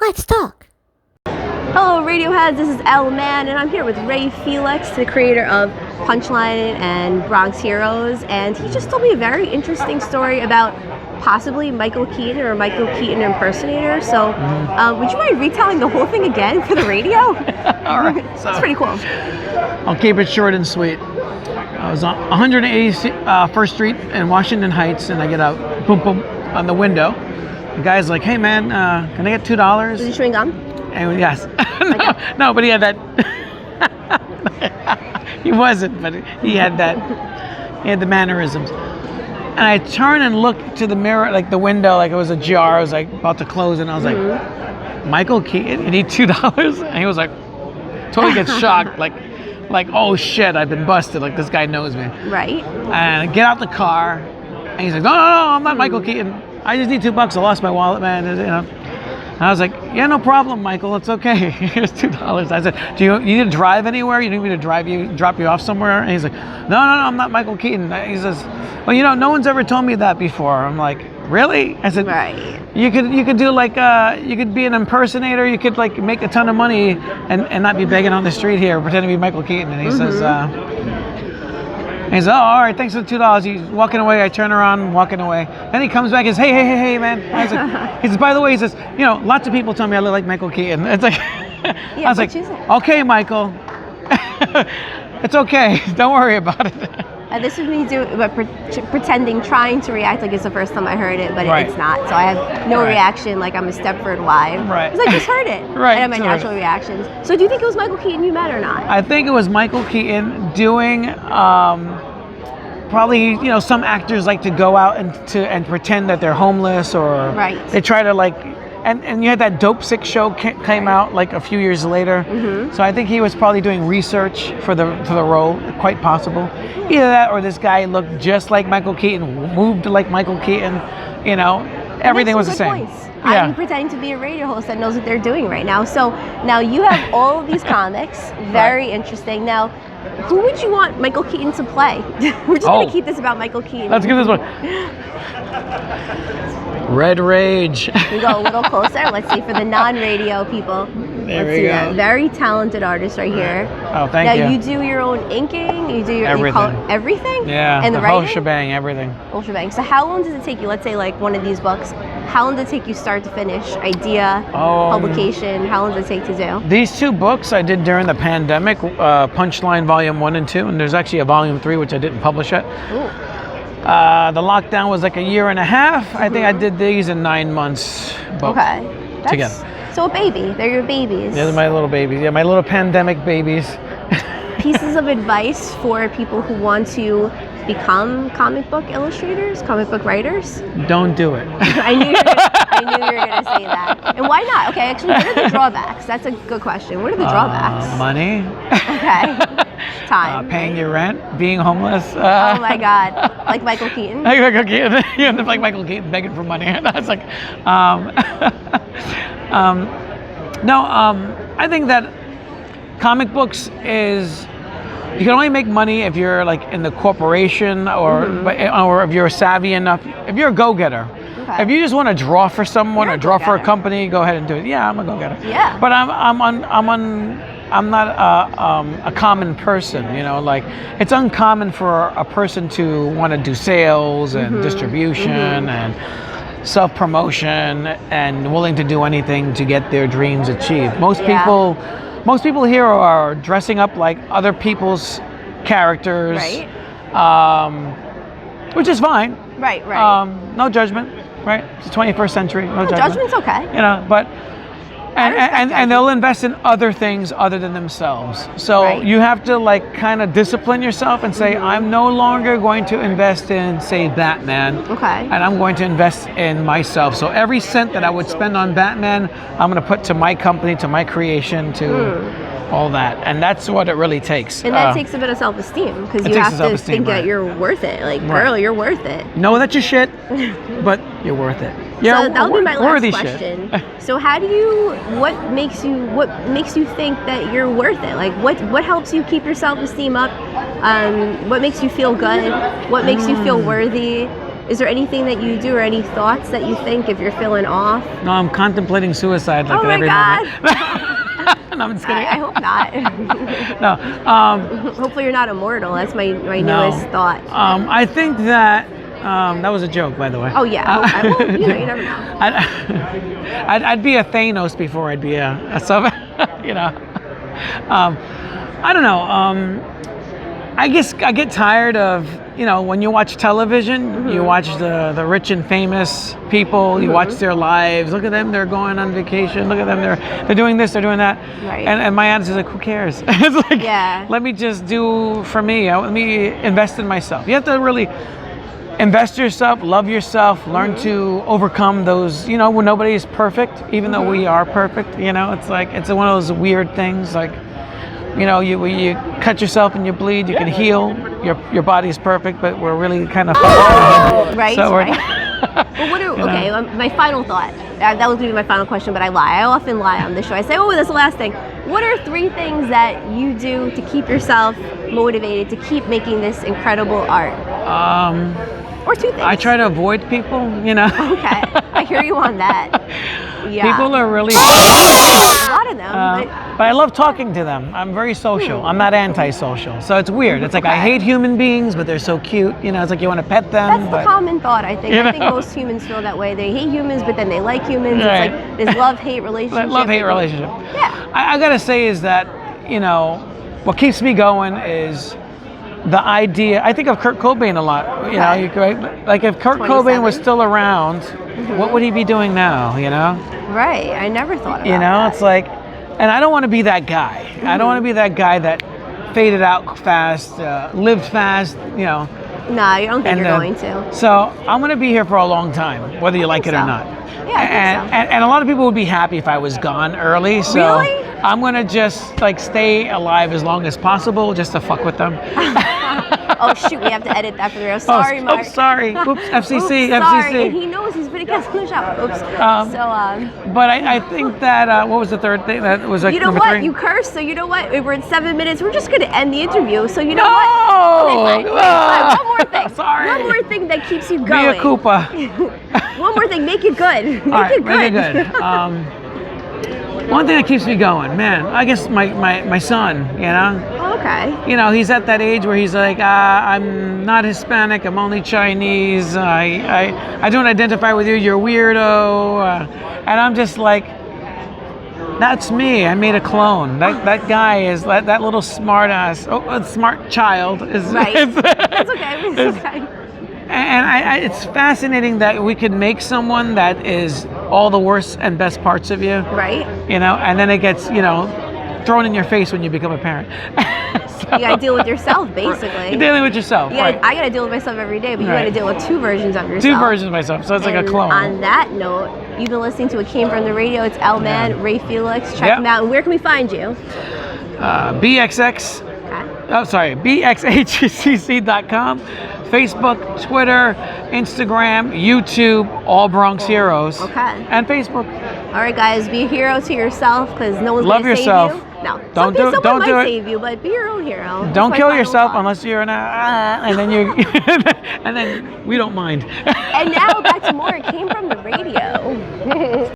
Let's talk. Hello, Radioheads. This is Elle Man, and I'm here with Ray Felix, the creator of Punchline and Bronx Heroes, and he just told me a very interesting story about possibly Michael Keaton or Michael Keaton impersonator. So, would you mind retelling the whole thing again for the radio? All right. So it's pretty cool. I'll keep it short and sweet. I was on 181st Street in Washington Heights, and I get out, boom, boom, on the window. The guy's like, "Hey, man, can I get $2?" Was he chewing gum? And yes, no, but he had that. He wasn't, but he had that. He had the mannerisms. And I turn and look to the mirror, like the window, like it was ajar. I was like about to close, and I was like, "Michael Keaton, you need $2?" And he was like, totally gets shocked, like, oh shit, I've been busted. Like this guy knows me. Right. And I get out the car, and he's like, no, I'm not Michael Keaton. I just need $2. I lost my wallet, man. You know. And I was like, yeah, no problem, Michael. It's okay. Here's $2. I said, do you need to drive anywhere? You need me to drop you off somewhere? And he's like, no, I'm not Michael Keaton. He says, well, you know, no one's ever told me that before. I'm like, really? I said, right. You could do like you could be an impersonator. You could like make a ton of money and not be begging on the street here, pretending to be Michael Keaton. And he says, oh, all right, thanks for the $2. He's walking away. I turn around, walking away. Then he comes back and says, hey, man. I was like, he says, by the way, he says, you know, lots of people tell me I look like Michael Keaton. It's like, I was like, okay, Michael, it's okay. Don't worry about it. This is me pretending, trying to react like it's the first time I heard it, but it's not. So I have no reaction, like I'm a Stepford wife. Right. Because I just heard it. Right. I have my natural reactions. So do you think it was Michael Keaton you met or not? I think it was Michael Keaton doing, probably, you know, some actors like to go out and pretend that they're homeless, or they try to like, and you had that Dope Sick show came out like a few years later. So I think he was probably doing research for the role, quite possible. Either that or this guy looked just like Michael Keaton, moved like Michael Keaton, you know, everything was the same. I'm pretending to be a radio host that knows what they're doing right now. So now you have all of these comics, very interesting. Now, who would you want Michael Keaton to play? We're just going to keep this about Michael Keaton. Let's get this one. Red Rage. We go a little closer. Let's see for the non-radio people. There we go. That. Very talented artist right here. Oh, thank you. Now you do your own inking. You do your everything. Everything. Yeah. And the whole shebang, everything. Whole shebang. So how long does it take you? Let's say like one of these books. How long does it take you start to finish? Idea, publication. How long does it take to do? These two books I did during the pandemic. Punchline Volume 1 and 2, and there's actually a Volume 3 which I didn't publish yet. Ooh. The lockdown was like a year and a half. I think I did these in 9 months. Both together. So a baby. They're your babies. Yeah, they're my little babies. Yeah, my little pandemic babies. Pieces of advice for people who want to become comic book illustrators, comic book writers? Don't do it. I knew you were going to say that. And why not? Okay, actually, what are the drawbacks? That's a good question. What are the drawbacks? Money. Okay. Time. Paying your rent, being homeless. Oh my God. Like Michael Keaton? Like Michael Keaton. You end up like Michael Keaton begging for money. That's like, I think that comic books is, you can only make money if you're like in the corporation or if you're savvy enough, if you're a go-getter. If you just want to draw for someone or draw for a company, go ahead and do it. Yeah, I'm a go-getter. Yeah. But I'm not a common person, you know, like it's uncommon for a person to want to do sales and distribution and self-promotion and willing to do anything to get their dreams achieved. Most people here are dressing up like other people's characters, which is fine. Right. No judgment, right? It's the 21st century. No judgment. Judgment's okay. You know, but and they'll invest in other things other than themselves. So you have to like kind of discipline yourself and say, I'm no longer going to invest in, say, Batman. And I'm going to invest in myself. So every cent that I would spend on Batman, I'm going to put to my company, to my creation, to all that. And that's what it really takes. And that takes a bit of self-esteem, because you have to think that you're worth it. Like, girl, you're worth it. Know that you're shit, but you're worth it. Yeah, so that would be my last question. So how do you, what makes you think that you're worth it? Like what helps you keep your self-esteem up? What makes you feel good? What makes you feel worthy? Is there anything that you do or any thoughts that you think if you're feeling off? No, I'm contemplating suicide like Oh at my every God. moment. No, I'm just kidding. I hope not. No. Hopefully you're not immortal. That's my No. newest thought. I think that that was a joke, by the way. Oh yeah. Well, you never know. I'd be a Thanos before I'd be a sub. You know. I don't know. I guess I get tired of, when you watch television, you watch the rich and famous people, you watch their lives. Look at them, they're going on vacation. Look at them, they're doing this, they're doing that. Right. And my attitude is like, who cares? It's like, Yeah. let me just do for me. Let me invest in myself. You have to really invest yourself, love yourself, learn to overcome those, when nobody is perfect, even though we are perfect. It's like, it's one of those weird things, like, you cut yourself and you bleed, you can heal. Your body's perfect, but we're really kind of Right. So Right. Well, my final thought. That was going to be my final question, but I lie. I often lie on this show. I say, that's the last thing. What are 3 things that you do to keep yourself motivated to keep making this incredible art? Or 2 things. I try to avoid people. Okay, I hear you on that. Yeah. People are really. A lot of them. But I love talking to them. I'm very social. I'm not antisocial. So it's weird. It's like I hate human beings, but they're so cute. It's like you want to pet them. That's the common thought, I think. I think most humans feel that way. They hate humans, but then they like humans. Right. It's like this love-hate relationship. Love-hate relationship. Yeah. I got to say is that, what keeps me going is the idea. I think of Kurt Cobain a lot. Like if Kurt 27. Cobain was still around, what would he be doing now? Right. I never thought about that. It's like, and I don't want to be that guy. I don't want to be that guy that faded out fast, lived fast. No, I don't think you're going to. So I'm going to be here for a long time, whether you like it or not. Yeah, I think so. And a lot of people would be happy if I was gone early. So Really? I'm going to just stay alive as long as possible just to fuck with them. Oh shoot, we have to edit that for the real. Sorry, Mark. Oops, sorry. Oops, FCC, Oops, sorry. FCC. And he knows he's been against clean shop. Oops. But I think that, what was the third thing? That was like you know number what? 3? You cursed, so you know what? We're in 7 minutes. We're just going to end the interview. So you know No! what? Okay, fine. One more thing. Sorry. One more thing that keeps you Be going. a Koopa. One more thing. Make it good. Make it good. Make it good. One thing that keeps me going, man, I guess my son, Okay. He's at that age where he's like, I'm not Hispanic, I'm only Chinese, I don't identify with you, you're a weirdo, and I'm just like, that's me, I made a clone. That guy is, that little smart child is. Right. That's okay. It's okay. And it's fascinating that we could make someone that is all the worst and best parts of you. Right. And then it gets, thrown in your face when you become a parent. So, You got to deal with yourself, basically. You're dealing with yourself. Right. I got to deal with myself every day, but you got to Right. deal with 2 versions of yourself. 2 versions of myself, so it's like a And clone. On that note, you've been listening to It Came From the Radio. It's L Man, Ray Felix. Check Yeah. him out. And where can we find you? BXX. Okay. BXHCC.com, Facebook, Twitter, Instagram, YouTube, all Bronx Heroes. Okay. And Facebook. All right, guys, be a hero to yourself because no one's Love going to yourself. save you. No, Don't do it. someone Don't might do it. save you, but be your own hero. That's Don't my kill final yourself thought. unless you're and then you and then we don't mind. And now back to more. It Came From the Radio.